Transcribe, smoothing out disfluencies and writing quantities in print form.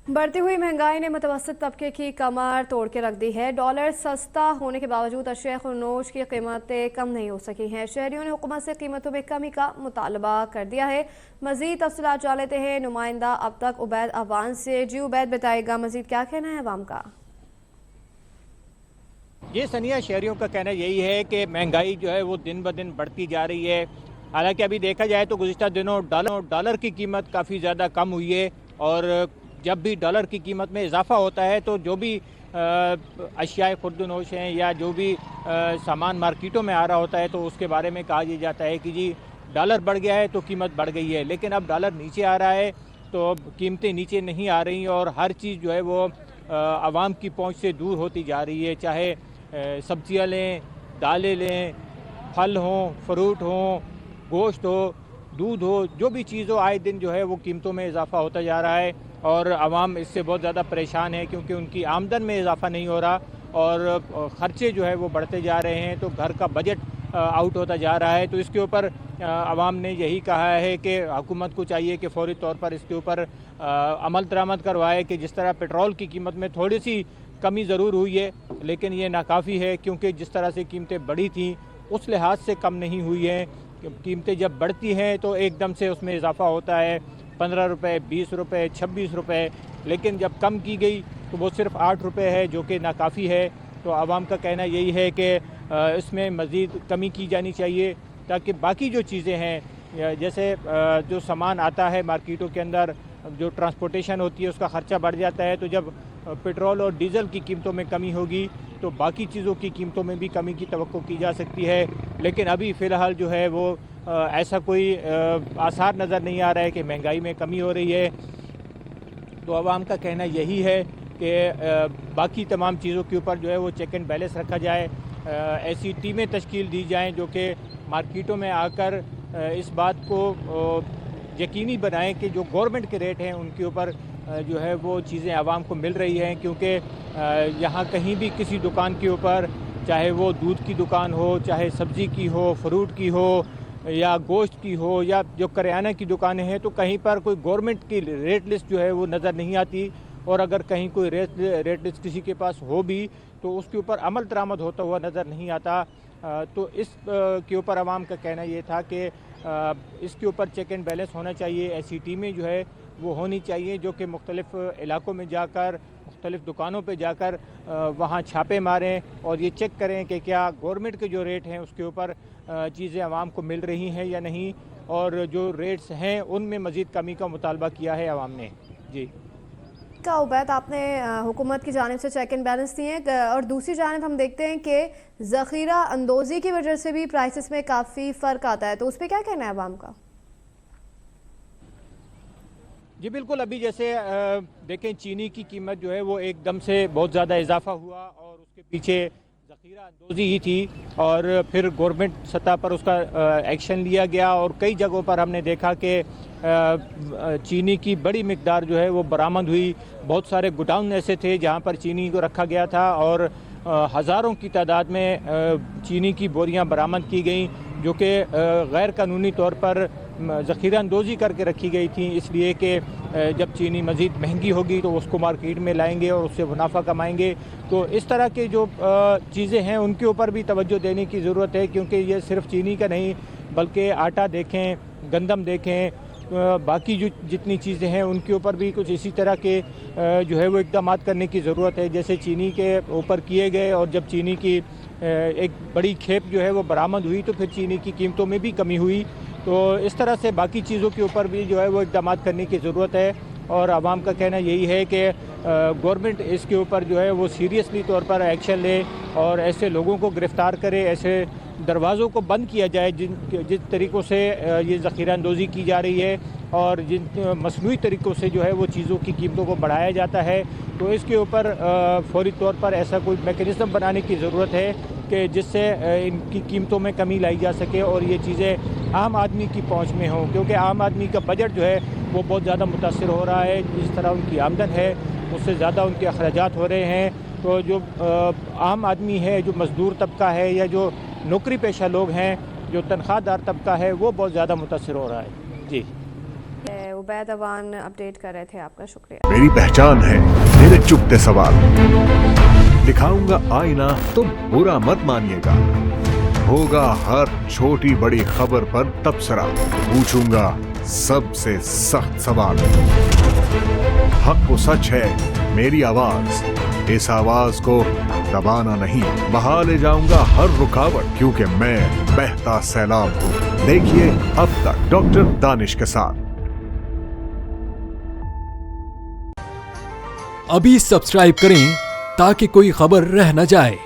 बढ़ती हुई महंगाई ने मुतवस्सित तबके की कमर तोड़ के रख दी है। डॉलर सस्ता होने के बावजूद अशिया खुर्नोश की कीमतें कम नहीं हो सकी हैं। शहरियों ने हुकूमत से कीमतों में कमी का मुतालबा कर दिया है। मजीद तफसीलात जान लेते हैं नुमाइंदा अब तक उबैद अवान से। जी उबैद, बताएगा मजीद क्या कहना है अवाम का? ये सनिया, शहरियों का कहना यही है कि महंगाई जो है वो दिन ब दिन बढ़ती जा रही है। हालांकि अभी देखा जाए तो गुज़िश्ता दिनों डॉलर की कीमत काफ़ी ज़्यादा कम हुई है, और जब भी डॉलर की कीमत में इजाफा होता है तो जो भी अशियाए खुर्दनोश हैं या जो भी सामान मार्केटों में आ रहा होता है तो उसके बारे में कहा यह जाता है कि जी डॉलर बढ़ गया है तो कीमत बढ़ गई है। लेकिन अब डॉलर नीचे आ रहा है तो कीमतें नीचे नहीं आ रही, और हर चीज़ जो है वो आवाम की पहुंच से दूर होती जा रही है। चाहे सब्जियां लें, दालें लें, फल हों, फ्रूट हों, गोश्त हो, दूध हो, जो भी चीज़ हो, आए दिन जो है वो कीमतों में इजाफा होता जा रहा है, और आवाम इससे बहुत ज़्यादा परेशान है क्योंकि उनकी आमदन में इजाफा नहीं हो रहा और ख़र्चे जो है वो बढ़ते जा रहे हैं, तो घर का बजट आउट होता जा रहा है। तो इसके ऊपर आवाम ने यही कहा है कि हुकूमत को चाहिए कि फौरी तौर पर इसके ऊपर अमल दरामद करवाए कि जिस तरह पेट्रोल की कीमत में थोड़ी सी कमी ज़रूर हुई है, लेकिन ये नाकाफ़ी है क्योंकि जिस तरह से कीमतें बढ़ी थी उस लिहाज से कम नहीं हुई हैं। कीमतें जब बढ़ती हैं तो एकदम से उसमें इजाफा होता है, 15 रुपये, 20 रुपये, 26 रुपये, लेकिन जब कम की गई तो वो सिर्फ 8 रुपये है, जो कि नाकाफ़ी है। तो आवाम का कहना यही है कि इसमें मज़ीद कमी की जानी चाहिए ताकि बाकी जो चीज़ें हैं, जैसे जो सामान आता है मार्केटों के अंदर, जो ट्रांसपोर्टेशन होती है उसका ख़र्चा बढ़ जाता है, तो जब पेट्रोल और डीज़ल की कीमतों में कमी होगी तो बाकी चीज़ों की कीमतों में भी कमी की तवक्को की जा सकती है। लेकिन अभी फ़िलहाल जो है वो ऐसा कोई आसार नज़र नहीं आ रहा है कि महंगाई में कमी हो रही है। तो आवाम का कहना यही है कि बाकी तमाम चीज़ों के ऊपर जो है वो चेक एंड बैलेंस रखा जाए, ऐसी टीमें तश्कील दी जाएं जो कि मार्केटों में आकर इस बात को यकीनी बनाएं कि जो गवर्नमेंट के रेट हैं उनके ऊपर जो है वो चीज़ें आवाम को मिल रही हैं। क्योंकि यहाँ कहीं भी किसी दुकान के ऊपर, चाहे वो दूध की दुकान हो, चाहे सब्ज़ी की हो, फ्रूट की हो, या गोश्त की हो, या जो करियाना की दुकानें हैं, तो कहीं पर कोई गवर्नमेंट की रेट लिस्ट जो है वो नज़र नहीं आती, और अगर कहीं कोई रेट लिस्ट किसी के पास हो भी तो उसके ऊपर अमल दरामद होता हुआ नज़र नहीं आता। तो इस के ऊपर आवाम का कहना ये था कि इसके ऊपर चेक एंड बैलेंस होना चाहिए। ऐसी टीमें जो है वो होनी चाहिए जो कि मुख्तलिफ़ इलाकों में जाकर, मुख्तलिफ़ दुकानों पे जाकर वहाँ छापे मारें और ये चेक करें कि क्या गवर्नमेंट के जो रेट हैं उसके ऊपर चीज़ें आवाम को मिल रही हैं या नहीं, और जो रेट्स हैं उनमें मज़ीद कमी का मुतालबा किया है आवाम ने। जी का उबैद, आपने हुकूमत की जानिब से चेक एंड बैलेंस दिए हैं, और दूसरी जानिब हम देखते हैं कि ज़ख़ीरा अंदोज़ी की वजह से भी प्राइसेस में काफ़ी फ़र्क आता है, तो उस पर क्या कहना है आवाम का? जी बिल्कुल, अभी जैसे देखें चीनी की कीमत जो है वो एकदम से बहुत ज़्यादा इजाफा हुआ, और उसके पीछे ज़ख़ीरा अंदोज़ी ही थी, और फिर गवर्नमेंट सतह पर उसका एक्शन लिया गया, और कई जगहों पर हमने देखा कि चीनी की बड़ी मिकदार जो है वो बरामद हुई। बहुत सारे गोडाउन ऐसे थे जहाँ पर चीनी को रखा गया था, और हज़ारों की तादाद में चीनी की बोरियां बरामद की गई जो कि गैर कानूनी तौर पर ज़ख़ीरा अंदोज़ी करके रखी गई थी, इसलिए कि जब चीनी मज़ीद महंगी होगी तो उसको मार्केट में लाएंगे और उससे मुनाफा कमाएंगे। तो इस तरह के जो चीज़ें हैं उनके ऊपर भी तवज्जो देने की ज़रूरत है, क्योंकि ये सिर्फ चीनी का नहीं बल्कि आटा देखें, गंदम देखें, बाकी जो जितनी चीज़ें हैं उनके ऊपर भी कुछ इसी तरह के जो है वो इक़दामात करने की ज़रूरत है जैसे चीनी के ऊपर किए गए। और जब चीनी की एक बड़ी खेप जो है वो बरामद हुई तो फिर चीनी की कीमतों में भी कमी हुई। तो इस तरह से बाकी चीज़ों के ऊपर भी जो है वो इक़दामात करने की ज़रूरत है, और आवाम का कहना यही है कि गवर्नमेंट इसके ऊपर जो है वो सीरियसली तौर पर एक्शन ले और ऐसे लोगों को गिरफ़्तार करे, ऐसे दरवाज़ों को बंद किया जाए जिस तरीक़ों से ये ज़ख़ीरा अंदोज़ी की जा रही है और जिन मसनूई तरीक़ों से जो है वो चीज़ों की कीमतों को बढ़ाया जाता है। तो इसके ऊपर फ़ौरी तौर पर ऐसा कोई मेकनिज़म बनाने की ज़रूरत है कि जिससे इनकी कीमतों में कमी लाई जा सके और ये चीज़ें आम आदमी की पहुंच में हों, क्योंकि आम आदमी का बजट जो है वो बहुत ज़्यादा मुतासिर हो रहा है। जिस तरह उनकी आमदन है उससे ज़्यादा उनके अखराजात हो रहे हैं। तो जो आम आदमी है, जो मज़दूर तबका है या जो नौकरी पेशा लोग हैं, जो तनख्वाहदार तबका है, वो बहुत ज़्यादा मुतासिर हो रहा है। जी। उबैद अवान अपडेट कर रहे थे, आपका शुक्रिया। मेरी पहचान है मेरे चुपते सवाल, दिखाऊंगा आईना तो बुरा मत मानिएगा, होगा हर छोटी बड़ी खबर पर तबसरा, पूछूंगा सबसे सख्त सवाल, हक वो सच है मेरी आवाज, इस आवाज को दबाना नहीं, बहा ले जाऊंगा हर रुकावट, क्योंकि मैं बहता सैलाब हूँ। देखिए अब तक डॉक्टर दानिश के साथ। अभी सब्सक्राइब करें ताकि कोई खबर रह न जाए।